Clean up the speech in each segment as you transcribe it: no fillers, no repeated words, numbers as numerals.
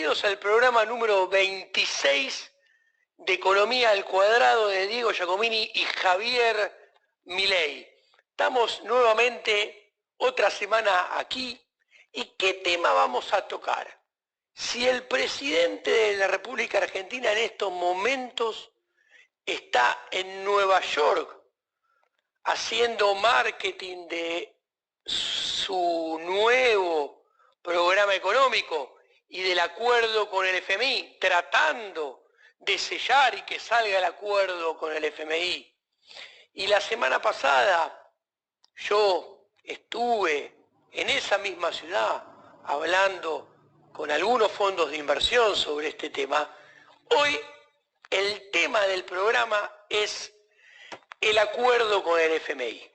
bienvenidos al programa número 26 de Economía al Cuadrado de Diego Giacomini y Javier Milei. Estamos nuevamente otra semana aquí. ¿Y qué tema vamos a tocar? Si el presidente de la República Argentina en estos momentos está en Nueva York haciendo marketing de su nuevo programa económico y del acuerdo con el FMI, tratando de sellar y que salga el acuerdo con el FMI. Y la semana pasada yo estuve en esa misma ciudad hablando con algunos fondos de inversión sobre este tema. Hoy el tema del programa es el acuerdo con el FMI.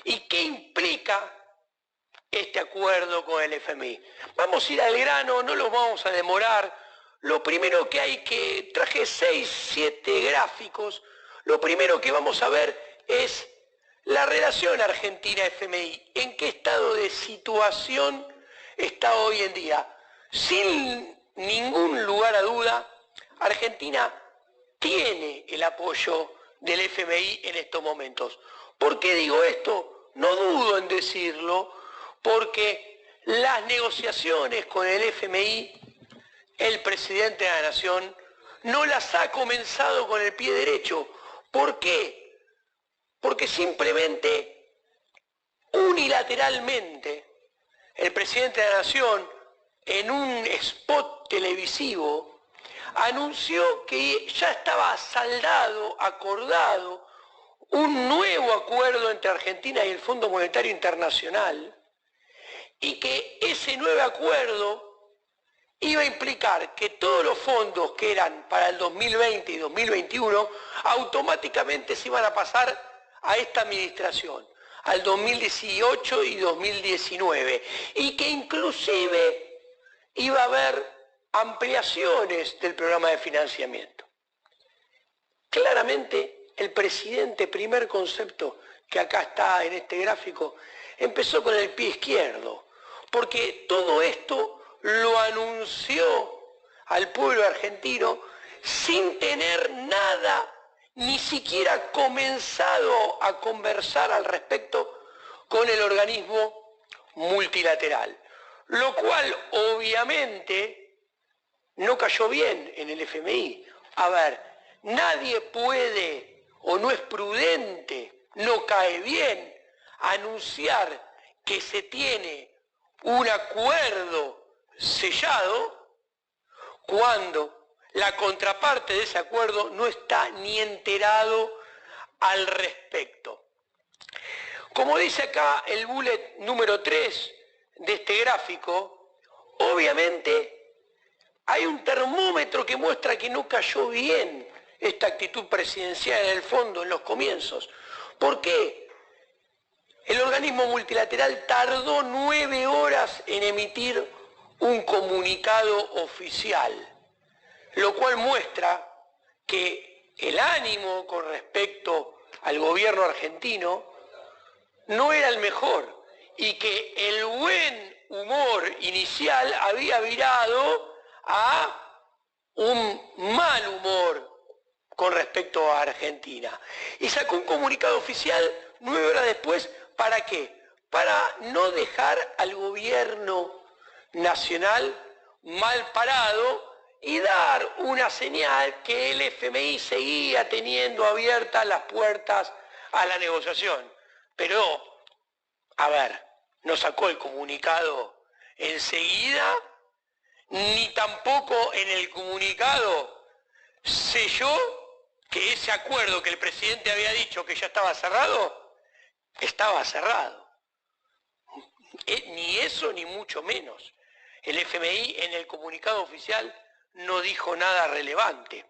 ¿Y qué implica este acuerdo con el FMI? Vamos a ir al grano, no los vamos a demorar. Lo primero que traje 6, 7 gráficos. Lo primero que vamos a ver es la relación Argentina-FMI. ¿En qué estado de situación está hoy en día? Sin ningún lugar a duda, Argentina tiene el apoyo del FMI en estos momentos. ¿Por qué digo esto? No dudo en decirlo, porque las negociaciones con el FMI, el presidente de la Nación, no las ha comenzado con el pie derecho. ¿Por qué? Porque simplemente, unilateralmente, el presidente de la Nación, en un spot televisivo, anunció que ya estaba saldado, acordado, un nuevo acuerdo entre Argentina y el Fondo Monetario Internacional, y que ese nuevo acuerdo iba a implicar que todos los fondos que eran para el 2020 y 2021 automáticamente se iban a pasar a esta administración, al 2018 y 2019, y que inclusive iba a haber ampliaciones del programa de financiamiento. Claramente, el presidente, primer concepto que acá está en este gráfico, empezó con el pie izquierdo, porque todo esto lo anunció al pueblo argentino sin tener nada, ni siquiera comenzado a conversar al respecto con el organismo multilateral, lo cual obviamente no cayó bien en el FMI. A ver, nadie puede o no es prudente, no cae bien anunciar que se tiene un acuerdo sellado cuando la contraparte de ese acuerdo no está ni enterado al respecto. Como dice acá el bullet número 3 de este gráfico, obviamente hay un termómetro que muestra que no cayó bien esta actitud presidencial en el fondo, en los comienzos. ¿Por qué? El organismo multilateral tardó 9 horas en emitir un comunicado oficial, lo cual muestra que el ánimo con respecto al gobierno argentino no era el mejor y que el buen humor inicial había virado a un mal humor con respecto a Argentina. Y sacó un comunicado oficial 9 horas después, ¿para qué? Para no dejar al gobierno nacional mal parado y dar una señal que el FMI seguía teniendo abiertas las puertas a la negociación. Pero, a ver, no sacó el comunicado enseguida, ni tampoco en el comunicado selló que ese acuerdo que el presidente había dicho que ya estaba cerrado, estaba cerrado. Ni eso ni mucho menos. El FMI en el comunicado oficial no dijo nada relevante.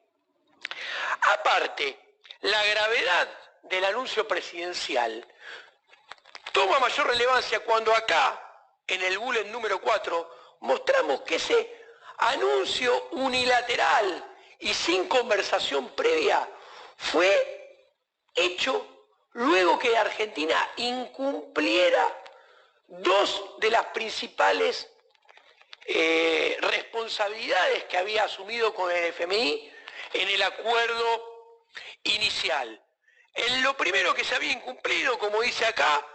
Aparte, la gravedad del anuncio presidencial toma mayor relevancia cuando acá, en el bullet número 4, mostramos que ese anuncio unilateral y sin conversación previa fue hecho luego que Argentina incumpliera dos de las principales responsabilidades que había asumido con el FMI en el acuerdo inicial. En lo primero que se había incumplido, como dice acá,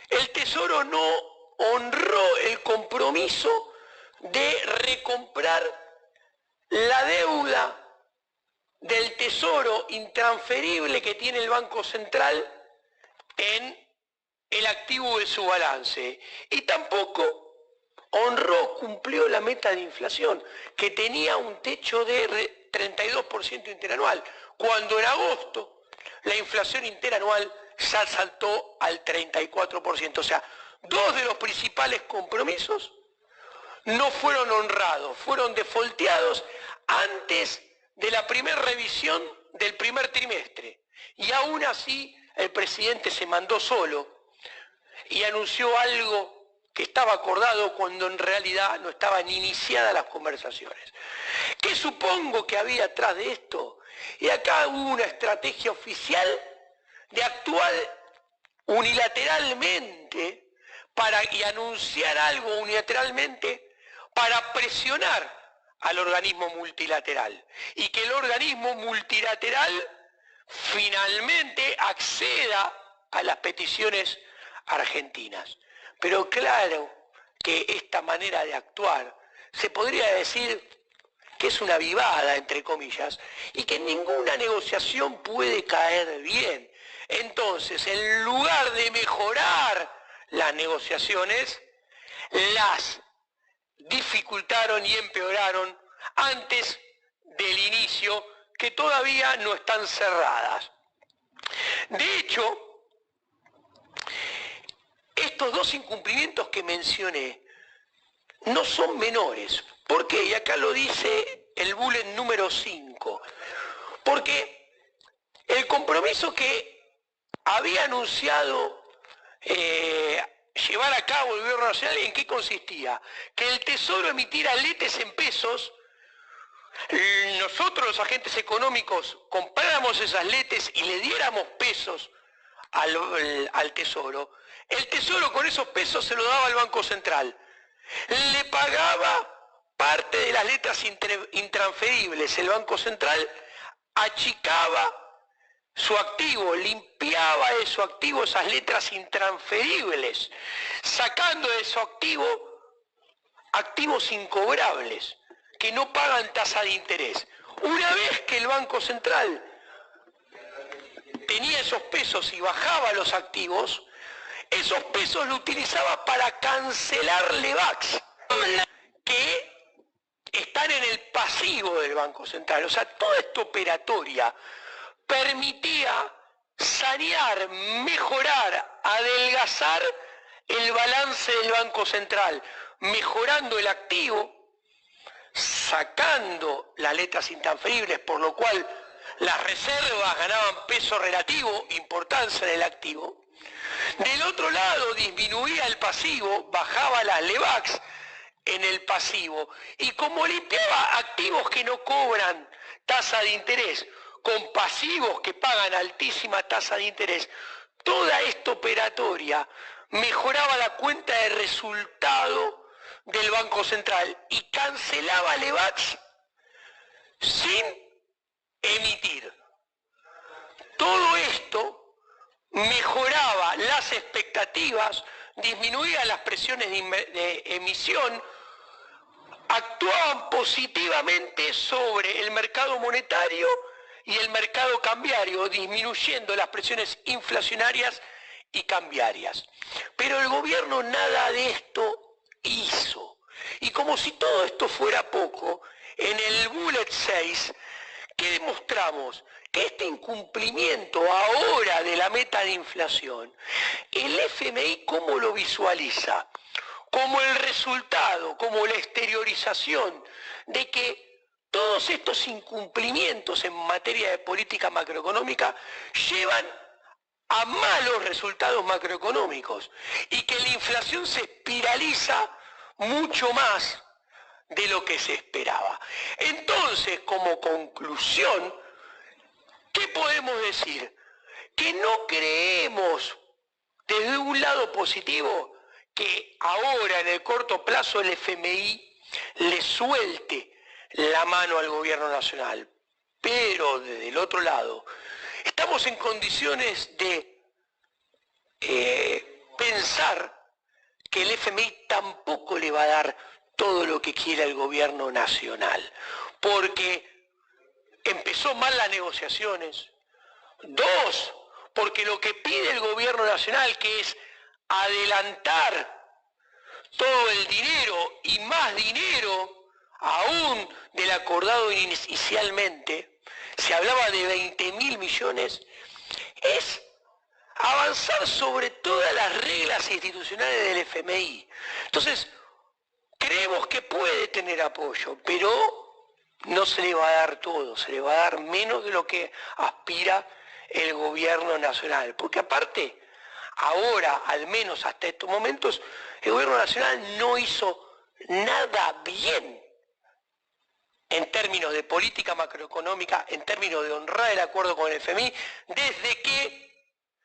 el Tesoro no honró el compromiso de recomprar la deuda del Tesoro intransferible que tiene el Banco Central en el activo de su balance. Y tampoco cumplió la meta de inflación, que tenía un techo de 32% interanual, cuando en agosto la inflación interanual ya saltó al 34%. O sea, dos de los principales compromisos no fueron honrados, fueron defaulteados antes de la primera revisión del primer trimestre. Y aún así el presidente se mandó solo y anunció algo que estaba acordado cuando en realidad no estaban iniciadas las conversaciones. ¿Qué supongo que había atrás de esto? Y acá hubo una estrategia oficial de actuar unilateralmente y anunciar algo unilateralmente para presionar al organismo multilateral y que el organismo multilateral finalmente acceda a las peticiones argentinas. Pero claro que esta manera de actuar se podría decir que es una vivada, entre comillas, y que ninguna negociación puede caer bien. Entonces, en lugar de mejorar las negociaciones, las dificultaron y empeoraron antes del inicio, que todavía no están cerradas. De hecho, estos dos incumplimientos que mencioné no son menores. ¿Por qué? Y acá lo dice el bullet número 5. Porque el compromiso que había anunciado llevar a cabo el gobierno nacional, ¿en qué consistía? Que el Tesoro emitiera letes en pesos, nosotros los agentes económicos compráramos esas letes y le diéramos pesos al Tesoro. El Tesoro con esos pesos se lo daba al Banco Central. Le pagaba parte de las letras intransferibles. El Banco Central achicaba su activo, limpiaba de su activo esas letras intransferibles, sacando de su activo activos incobrables que no pagan tasa de interés. Una vez que el Banco Central tenía esos pesos y bajaba los activos, esos pesos lo utilizaba para cancelar LEVAX, que están en el pasivo del Banco Central. O sea, toda esta operatoria permitía sanear, mejorar, adelgazar el balance del Banco Central, mejorando el activo, sacando las letras intransferibles, por lo cual las reservas ganaban peso relativo, importancia del activo. Del otro lado disminuía el pasivo, bajaba las LEVAX en el pasivo, y como limpiaba activos que no cobran tasa de interés con pasivos que pagan altísima tasa de interés, toda esta operatoria mejoraba la cuenta de resultado del Banco Central y cancelaba LEVAX sin emitir. Todo esto mejoraba las expectativas, disminuía las presiones de emisión, actuaban positivamente sobre el mercado monetario y el mercado cambiario, disminuyendo las presiones inflacionarias y cambiarias. Pero el gobierno nada de esto hizo. Y como si todo esto fuera poco, en el bullet 6, que demostramos que este incumplimiento ahora de la meta de inflación, el FMI ¿cómo lo visualiza? Como el resultado, como la exteriorización de que todos estos incumplimientos en materia de política macroeconómica llevan a malos resultados macroeconómicos y que la inflación se espiraliza mucho más de lo que se esperaba. Entonces, como conclusión, ¿qué podemos decir? Que no creemos desde un lado positivo que ahora en el corto plazo el FMI le suelte la mano al gobierno nacional. Pero desde el otro lado, estamos en condiciones de pensar que el FMI tampoco le va a dar todo lo que quiere el gobierno nacional, porque empezó mal las negociaciones. Dos, porque lo que pide el gobierno nacional, que es adelantar todo el dinero y más dinero aún del acordado inicialmente, se hablaba de 20.000 millones, es avanzar sobre todas las reglas institucionales del FMI. Entonces, creemos que puede tener apoyo, pero no se le va a dar todo, se le va a dar menos de lo que aspira el gobierno nacional. Porque aparte, ahora, al menos hasta estos momentos, el gobierno nacional no hizo nada bien en términos de política macroeconómica, en términos de honrar el acuerdo con el FMI, desde que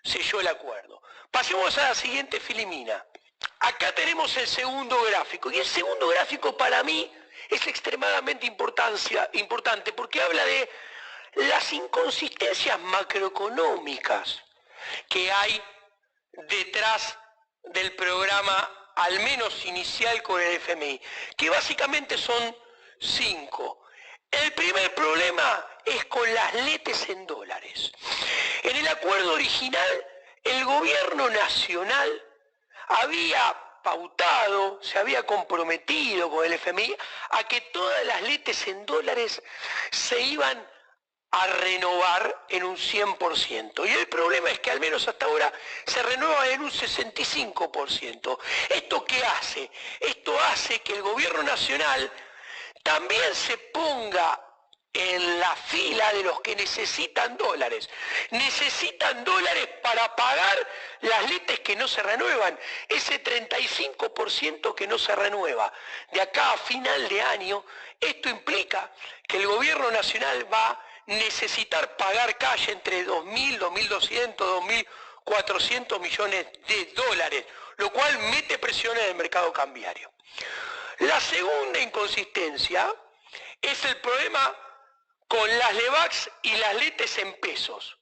selló el acuerdo. Pasemos a la siguiente filimina. Acá tenemos el segundo gráfico, y el segundo gráfico para mí es extremadamente importante porque habla de las inconsistencias macroeconómicas que hay detrás del programa, al menos inicial, con el FMI, que básicamente son 5. El primer problema es con las letes en dólares. En el acuerdo original, el gobierno nacional había pautado, se había comprometido con el FMI a que todas las letes en dólares se iban a renovar en un 100%. Y el problema es que al menos hasta ahora se renueva en un 65%. ¿Esto qué hace? Esto hace que el gobierno nacional también se ponga en la fila de los que necesitan dólares. Necesitan dólares para pagar las letes que no se renuevan, ese 35% que no se renueva. De acá a final de año, esto implica que el gobierno nacional va a necesitar pagar cash entre 2.000, 2.200, 2.400 millones de dólares, lo cual mete presión en el mercado cambiario. La segunda inconsistencia es el problema con las LEVAX y las letes en pesos.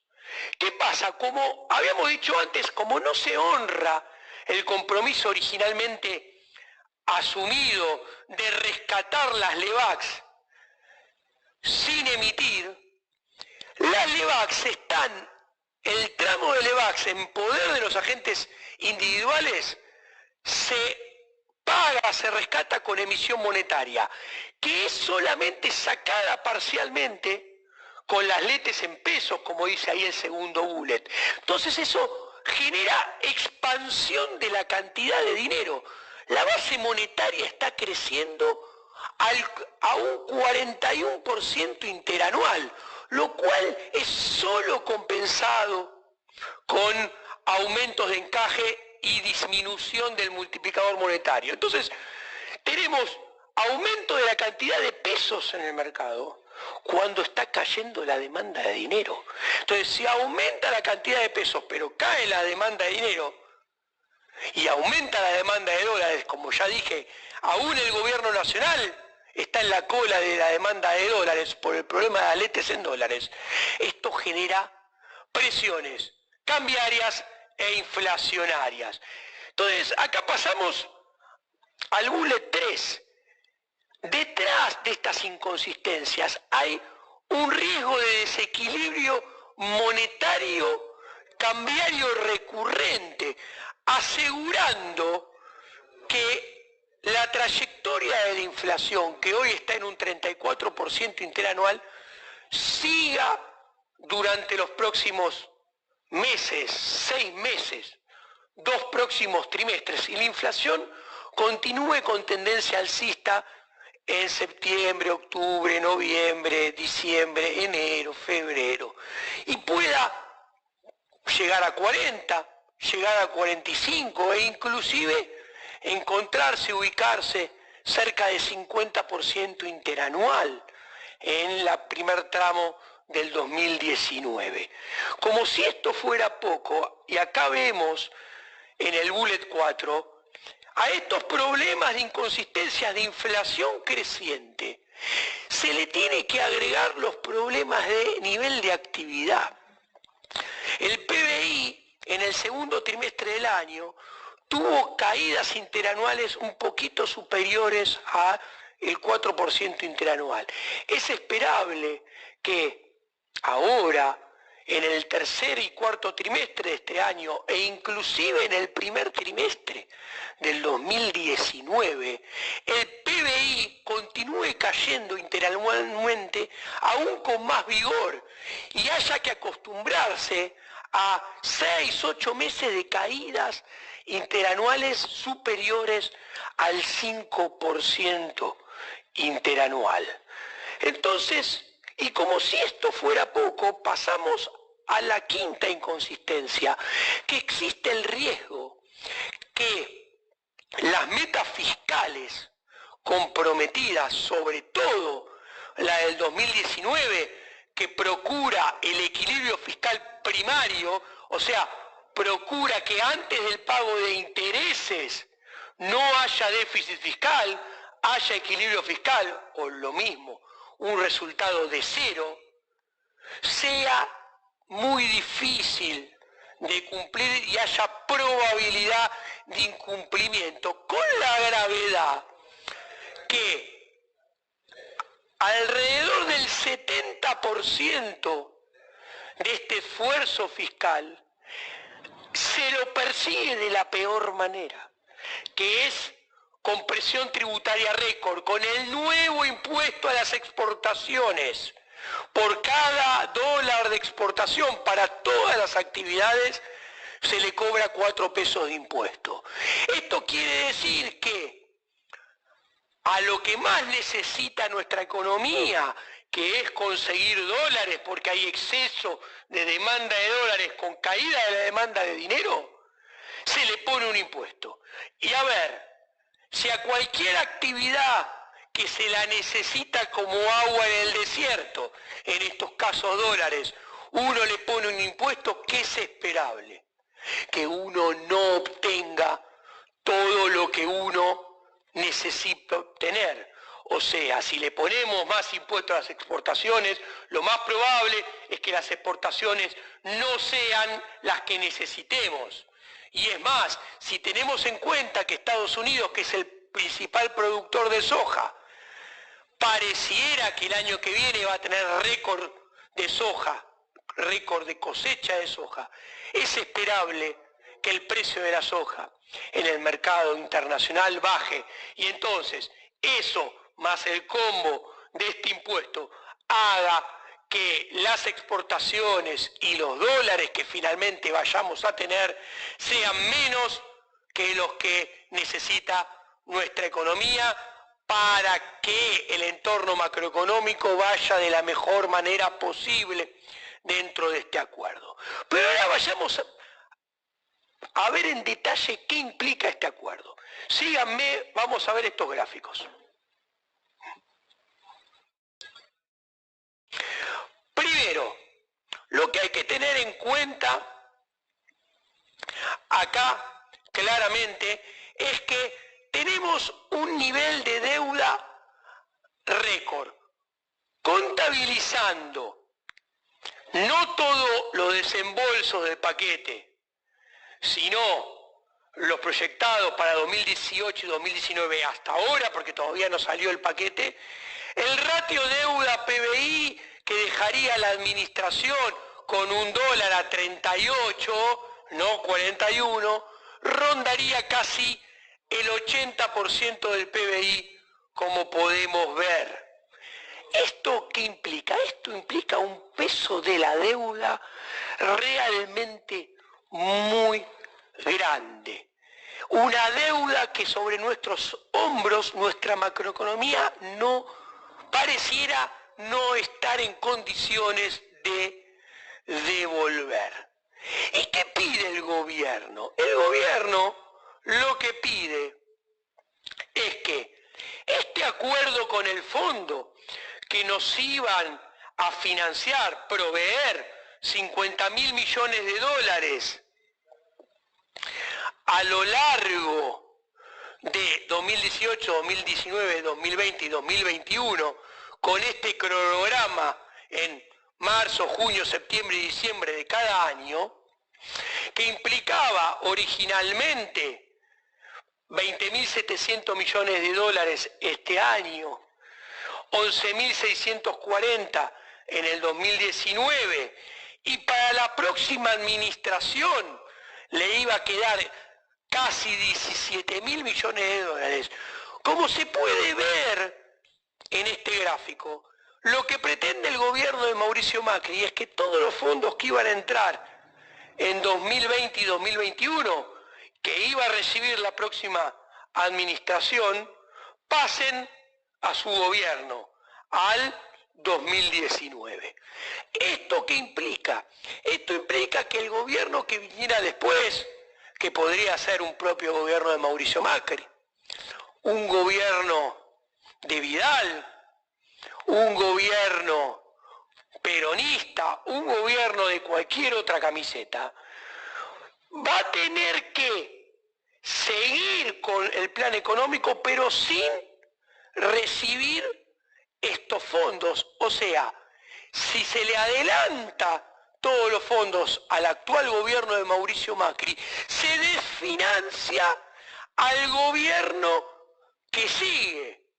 ¿Qué pasa? Como habíamos dicho antes, como no se honra el compromiso originalmente asumido de rescatar las LEVAX sin emitir, las LEVAX están, el tramo de LEVAX en poder de los agentes individuales se paga, se rescata con emisión monetaria, que es solamente sacada parcialmente con las letes en pesos, como dice ahí el segundo bullet. Entonces eso genera expansión de la cantidad de dinero. La base monetaria está creciendo a un 41% interanual, lo cual es solo compensado con aumentos de encaje y disminución del multiplicador monetario. Entonces, tenemos aumento de la cantidad de pesos en el mercado cuando está cayendo la demanda de dinero. Entonces, si aumenta la cantidad de pesos, pero cae la demanda de dinero, y aumenta la demanda de dólares, como ya dije, aún el gobierno nacional está en la cola de la demanda de dólares por el problema de las letes en dólares, esto genera presiones cambiarias e inflacionarias. Entonces, acá pasamos al bullet 3. Detrás de estas inconsistencias hay un riesgo de desequilibrio monetario cambiario recurrente, asegurando que la trayectoria de la inflación, que hoy está en un 34% interanual, siga durante los próximos meses, 6 meses, 2 próximos trimestres, y la inflación continúe con tendencia alcista en septiembre, octubre, noviembre, diciembre, enero, febrero, y pueda llegar a 40, llegar a 45 e inclusive encontrarse, ubicarse cerca de 50% interanual en el primer tramo del 2019. Como si esto fuera poco, y acá vemos en el bullet 4, A estos problemas de inconsistencia de inflación creciente se le tiene que agregar los problemas de nivel de actividad. El PBI en el segundo trimestre del año tuvo caídas interanuales un poquito superiores al 4% interanual. Es esperable que ahora, en el tercer y cuarto trimestre de este año, e inclusive en el primer trimestre del 2019, el PBI continúe cayendo interanualmente aún con más vigor y haya que acostumbrarse a 6-8 meses de caídas interanuales superiores al 5% interanual. Entonces, y como si esto fuera poco, pasamos a la quinta inconsistencia, que existe el riesgo que las metas fiscales comprometidas, sobre todo la del 2019, que procura el equilibrio fiscal primario, o sea, procura que antes del pago de intereses no haya déficit fiscal, haya equilibrio fiscal, o lo mismo, un resultado de cero, sea muy difícil de cumplir y haya probabilidad de incumplimiento, con la gravedad que alrededor del 70% de este esfuerzo fiscal se lo persigue de la peor manera, que es con presión tributaria récord, con el nuevo impuesto a las exportaciones. Por cada dólar de exportación para todas las actividades se le cobra 4 pesos de impuesto. Esto quiere decir que a lo que más necesita nuestra economía, que es conseguir dólares porque hay exceso de demanda de dólares con caída de la demanda de dinero, se le pone un impuesto. Y a ver, si a cualquier actividad que se la necesita como agua en el desierto, en estos casos dólares, uno le pone un impuesto, ¿qué es esperable? Que uno no obtenga todo lo que uno necesita obtener. O sea, si le ponemos más impuestos a las exportaciones, lo más probable es que las exportaciones no sean las que necesitemos. Y es más, si tenemos en cuenta que Estados Unidos, que es el principal productor de soja, pareciera que el año que viene va a tener récord de soja, récord de cosecha de soja, es esperable que el precio de la soja en el mercado internacional baje. Y entonces, eso más el combo de este impuesto haga que las exportaciones y los dólares que finalmente vayamos a tener sean menos que los que necesita nuestra economía para que el entorno macroeconómico vaya de la mejor manera posible dentro de este acuerdo. Pero ahora vayamos a ver en detalle qué implica este acuerdo. Síganme, vamos a ver estos gráficos. Primero, lo que hay que tener en cuenta acá claramente es que tenemos un nivel de deuda récord, contabilizando no todos los desembolsos del paquete, sino los proyectados para 2018 y 2019 hasta ahora, porque todavía no salió el paquete, el ratio deuda-PBI que dejaría la administración con un dólar a 38, no 41, rondaría casi el 80% del PBI, como podemos ver. ¿Esto qué implica? Esto implica un peso de la deuda realmente muy grande. Una deuda que sobre nuestros hombros, nuestra macroeconomía no pareciera no estar en condiciones de devolver. ¿Y qué pide el gobierno? El gobierno lo que pide es que este acuerdo con el fondo que nos iban a financiar, proveer 50.000 millones de dólares a lo largo de 2018, 2019, 2020 y 2021, con este cronograma en marzo, junio, septiembre y diciembre de cada año, que implicaba originalmente 20.700 millones de dólares este año, 11.640 en el 2019, y para la próxima administración le iba a quedar casi 17.000 millones de dólares. Como se puede ver en este gráfico, lo que pretende el gobierno de Mauricio Macri es que todos los fondos que iban a entrar en 2020 y 2021, que iba a recibir la próxima administración, pasen a su gobierno, al 2019. ¿Esto qué implica? Esto implica que el gobierno que viniera después, que podría ser un propio gobierno de Mauricio Macri, un gobierno de Vidal, un gobierno peronista, un gobierno de cualquier otra camiseta, va a tener que seguir con el plan económico, pero sin recibir estos fondos. O sea, si se le adelanta todos los fondos al actual gobierno de Mauricio Macri, se desfinancia al gobierno que sigue.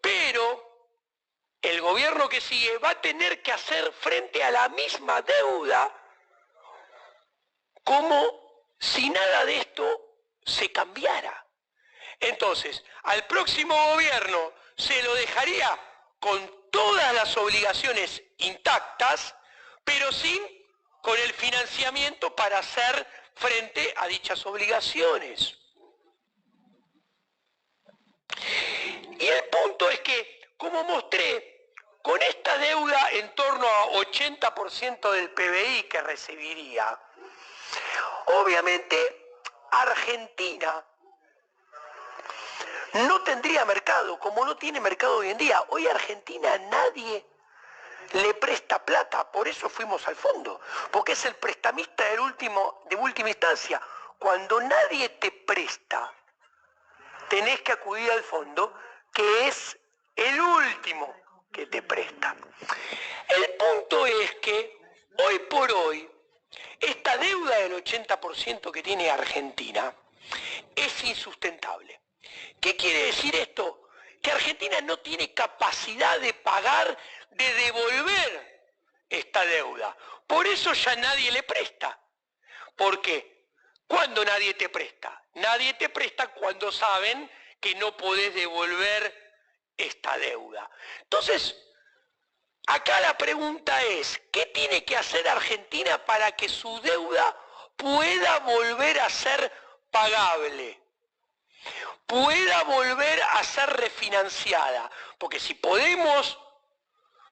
Pero el gobierno que sigue va a tener que hacer frente a la misma deuda como si nada de esto se cambiara. Entonces, al próximo gobierno se lo dejaría con todas las obligaciones intactas, pero con el financiamiento para hacer frente a dichas obligaciones. Y el punto es que, como mostré, con esta deuda en torno a 80% del PBI que recibiría, obviamente Argentina no tendría mercado, como no tiene mercado hoy en día. Hoy a Argentina nadie le presta plata, por eso fuimos al fondo, porque es el prestamista de última instancia. Cuando nadie te presta, tenés que acudir al fondo, que es el último que te presta. El punto es que hoy por hoy esta deuda del 80% que tiene Argentina es insustentable. ¿Qué quiere decir esto? Que Argentina no tiene capacidad de pagar, de devolver esta deuda. Por eso ya nadie le presta. ¿Por qué? ¿Cuándo nadie te presta? Nadie te presta cuando saben que no podés devolver esta deuda. Entonces, acá la pregunta es, ¿qué tiene que hacer Argentina para que su deuda pueda volver a ser pagable? Pueda volver a ser refinanciada. Porque si podemos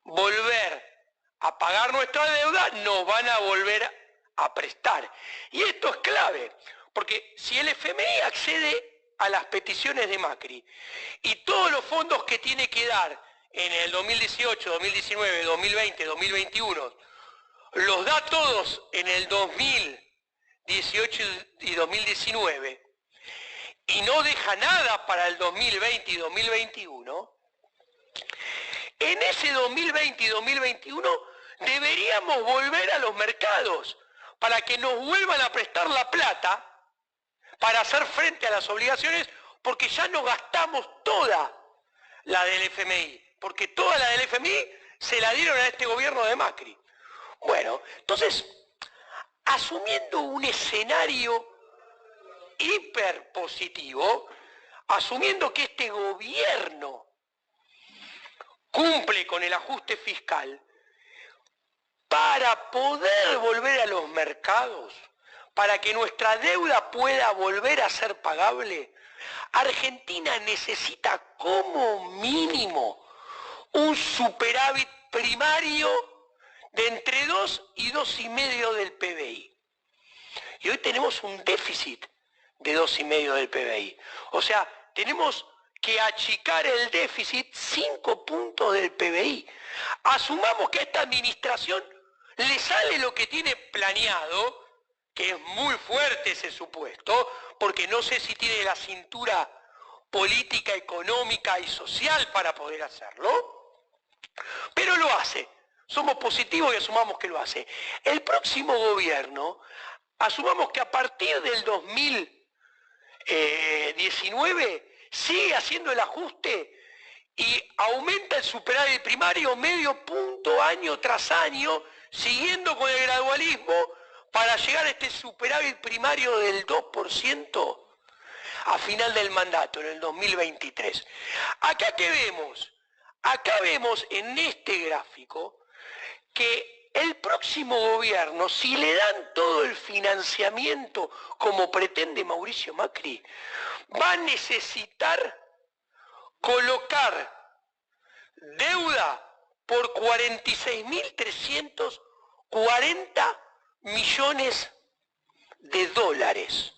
volver a pagar nuestra deuda, nos van a volver a prestar. Y esto es clave, porque si el FMI accede a las peticiones de Macri y todos los fondos que tiene que dar en el 2018, 2019, 2020, 2021, los da todos en el 2018 y 2019 y no deja nada para el 2020 y 2021, en ese 2020 y 2021 deberíamos volver a los mercados para que nos vuelvan a prestar la plata para hacer frente a las obligaciones, porque ya no gastamos toda la del FMI, porque toda la del FMI se la dieron a este gobierno de Macri. Bueno, entonces, asumiendo un escenario hiper positivo, asumiendo que este gobierno cumple con el ajuste fiscal, para poder volver a los mercados, para que nuestra deuda pueda volver a ser pagable, Argentina necesita como mínimo un superávit primario de entre 2 y 2,5 del PBI. Y hoy tenemos un déficit de 2,5 del PBI. O sea, tenemos que achicar el déficit 5 puntos del PBI. Asumamos que a esta administración le sale lo que tiene planeado, que es muy fuerte ese supuesto, porque no sé si tiene la cintura política, económica y social para poder hacerlo, pero lo hace. Somos positivos y asumamos que lo hace. El próximo gobierno, asumamos que a partir del 2019 sigue haciendo el ajuste y aumenta el superávit primario medio punto año tras año, siguiendo con el gradualismo para llegar a este superávit primario del 2% a final del mandato, en el 2023. ¿Acá qué vemos? Acá vemos en este gráfico que el próximo gobierno, si le dan todo el financiamiento como pretende Mauricio Macri, va a necesitar colocar deuda por 46.340 millones de dólares,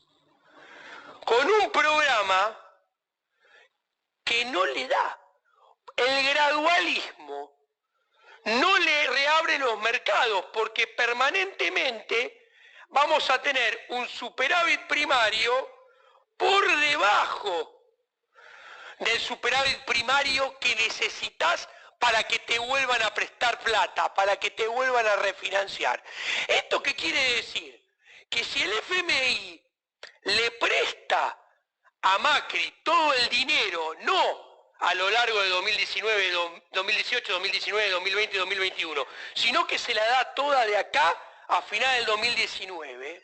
con un programa que no le da. El gradualismo no le reabre los mercados porque permanentemente vamos a tener un superávit primario por debajo del superávit primario que necesitas para que te vuelvan a prestar plata, para que te vuelvan a refinanciar. ¿Esto qué quiere decir? Que si el FMI le presta a Macri todo el dinero, no a lo largo de 2019, 2018, 2019, 2020 y 2021, sino que se la da toda de acá a final del 2019,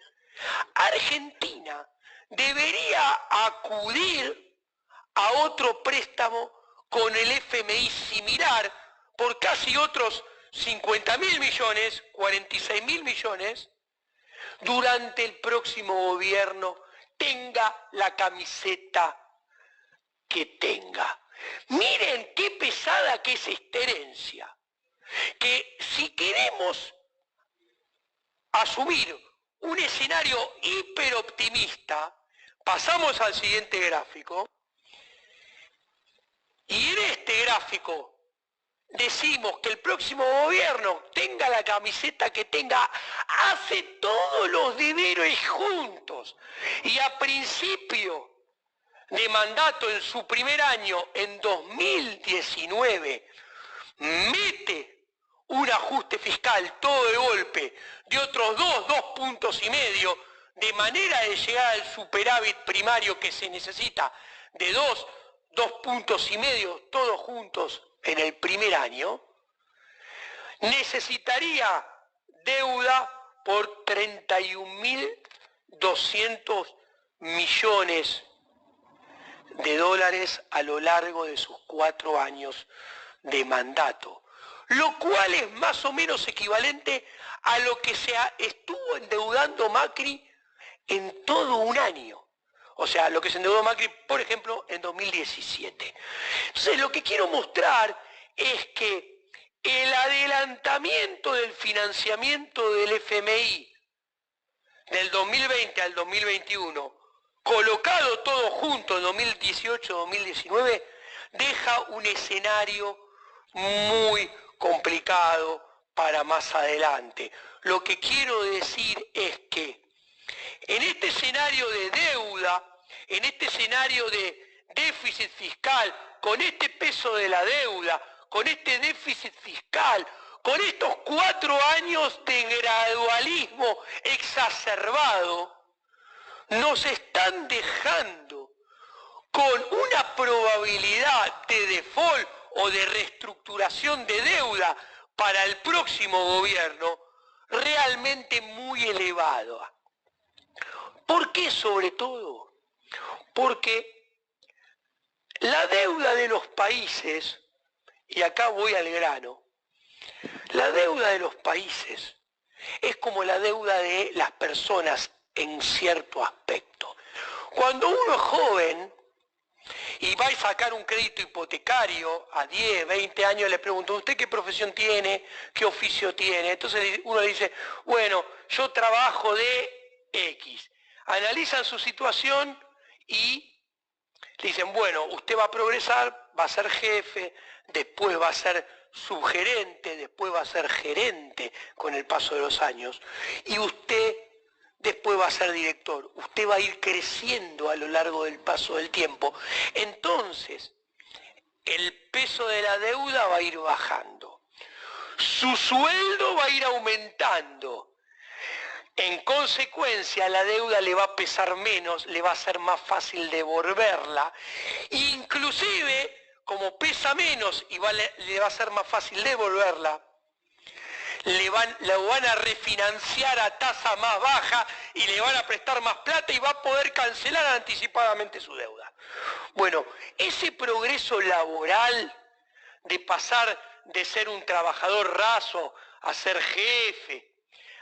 Argentina debería acudir a otro préstamo con el FMI similar por casi otros 50.000 millones, 46.000 millones, durante el próximo gobierno, tenga la camiseta que tenga. Miren qué pesada que es esta herencia, que si queremos asumir un escenario hiperoptimista, pasamos al siguiente gráfico, y en este gráfico decimos que el próximo gobierno, tenga la camiseta que tenga, hace todos los deberes juntos y a principio de mandato en su primer año, en 2019, mete un ajuste fiscal todo de golpe de otros 2,5 puntos, de manera de llegar al superávit primario que se necesita de 2,5 puntos, todos juntos en el primer año, necesitaría deuda por 31.200 millones de dólares a lo largo de sus 4 años de mandato, lo cual es más o menos equivalente a lo que se estuvo endeudando Macri en todo un año. O sea, lo que se endeudó Macri, por ejemplo, en 2017. Entonces, lo que quiero mostrar es que el adelantamiento del financiamiento del FMI del 2020 al 2021, colocado todo junto en 2018-2019, deja un escenario muy complicado para más adelante. Lo que quiero decir es que en este escenario de deuda, en este escenario de déficit fiscal, con este peso de la deuda, con este déficit fiscal, con estos 4 años de gradualismo exacerbado, nos están dejando con una probabilidad de default o de reestructuración de deuda para el próximo gobierno realmente muy elevada. ¿Por qué sobre todo? Porque la deuda de los países, y acá voy al grano, la deuda de los países es como la deuda de las personas en cierto aspecto. Cuando uno es joven y va a sacar un crédito hipotecario a 10, 20 años, le pregunto, ¿usted qué profesión tiene? ¿Qué oficio tiene? Entonces uno le dice, bueno, yo trabajo de X. Analizan su situación y le dicen, bueno, usted va a progresar, va a ser jefe, después va a ser subgerente, después va a ser gerente con el paso de los años. Y usted después va a ser director. Usted va a ir creciendo a lo largo del paso del tiempo. Entonces, el peso de la deuda va a ir bajando. Su sueldo va a ir aumentando. En consecuencia, la deuda le va a pesar menos, le va a ser más fácil devolverla. Inclusive, como pesa menos y le va a ser más fácil devolverla, la van a refinanciar a tasa más baja y le van a prestar más plata y va a poder cancelar anticipadamente su deuda. Bueno, ese progreso laboral de pasar de ser un trabajador raso a ser jefe,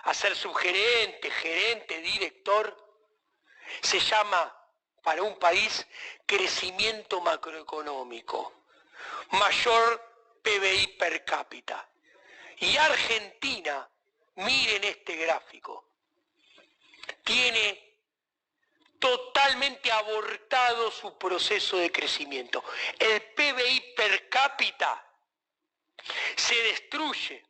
a ser subgerente, gerente, director, se llama para un país crecimiento macroeconómico, mayor PBI per cápita. Y Argentina, miren este gráfico, tiene totalmente abortado su proceso de crecimiento. El PBI per cápita se destruye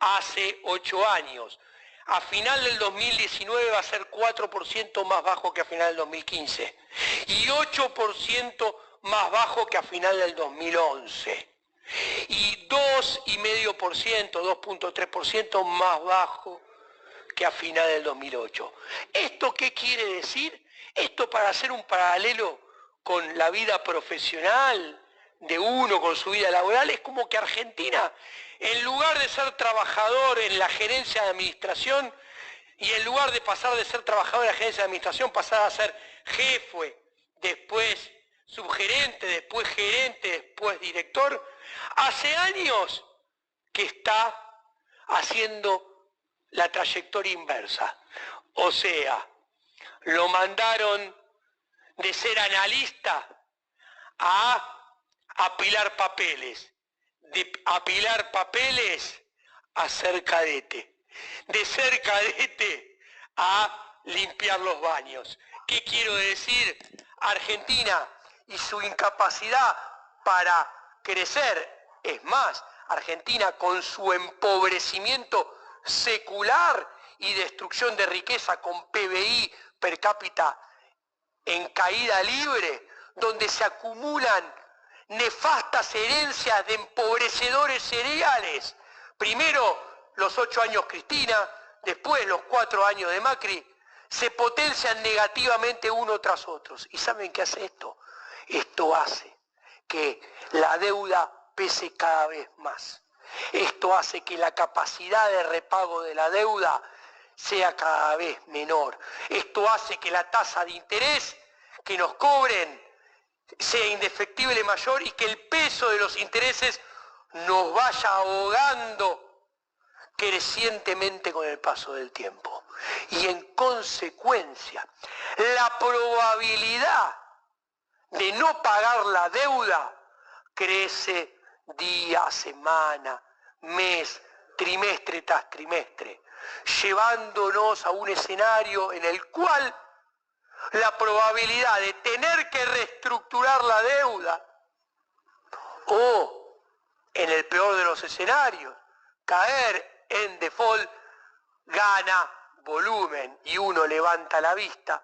hace 8 años. A final del 2019 va a ser 4% más bajo que a final del 2015 y 8% más bajo que a final del 2011 y 2,5%, 2,3% más bajo que a final del 2008. ¿Esto qué quiere decir? Esto, para hacer un paralelo con la vida profesional de uno, con su vida laboral, es como que Argentina, en lugar de ser trabajador en la gerencia de administración, y en lugar de pasar de ser trabajador en la gerencia de administración, pasar a ser jefe, después subgerente, después gerente, después director, hace años que está haciendo la trayectoria inversa. O sea, lo mandaron de ser analista a apilar papeles, de apilar papeles a ser cadete, de ser cadete a limpiar los baños. ¿Qué quiero decir? Argentina y su incapacidad para crecer, es más, Argentina con su empobrecimiento secular y destrucción de riqueza con PBI per cápita en caída libre, donde se acumulan nefastas herencias de empobrecedores cereales. Primero los 8 años Cristina, después los 4 años de Macri, se potencian negativamente uno tras otro. ¿Y saben qué hace esto? Esto hace que la deuda pese cada vez más. Esto hace que la capacidad de repago de la deuda sea cada vez menor. Esto hace que la tasa de interés que nos cobren sea indefectible mayor y que el peso de los intereses nos vaya ahogando crecientemente con el paso del tiempo. Y en consecuencia, la probabilidad de no pagar la deuda crece día, semana, mes, trimestre tras trimestre, llevándonos a un escenario en el cual la probabilidad de tener que reestructurar la deuda o, en el peor de los escenarios, caer en default, gana volumen y uno levanta la vista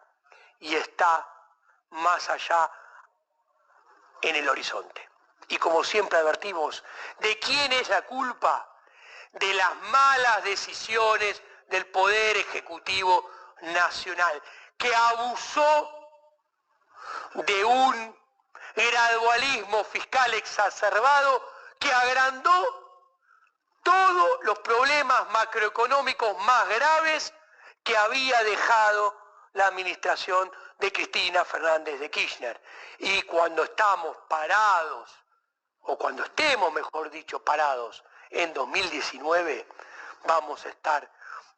y está más allá en el horizonte. Y como siempre advertimos, ¿de quién es la culpa? De las malas decisiones del Poder Ejecutivo Nacional, que abusó de un gradualismo fiscal exacerbado que agrandó todos los problemas macroeconómicos más graves que había dejado la administración de Cristina Fernández de Kirchner. Y cuando estamos parados, o cuando estemos, mejor dicho, parados en 2019, vamos a estar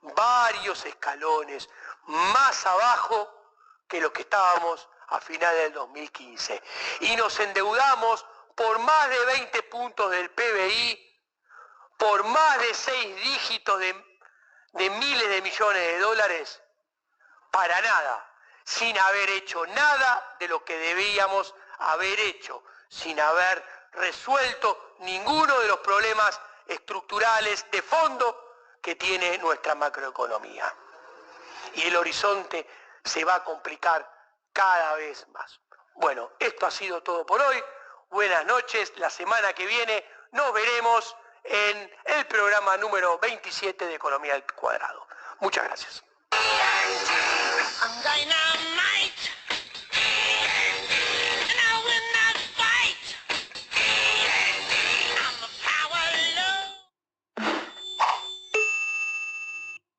varios escalones más abajo que lo que estábamos a finales del 2015. Y nos endeudamos por más de 20 puntos del PBI, por más de 6 dígitos de miles de millones de dólares, para nada, sin haber hecho nada de lo que debíamos haber hecho, sin haber resuelto ninguno de los problemas estructurales de fondo que tiene nuestra macroeconomía. y el horizonte se va a complicar cada vez más. Bueno, esto ha sido todo por hoy. Buenas noches. La semana que viene nos veremos en el programa número 27 de Economía al Cuadrado. Muchas gracias.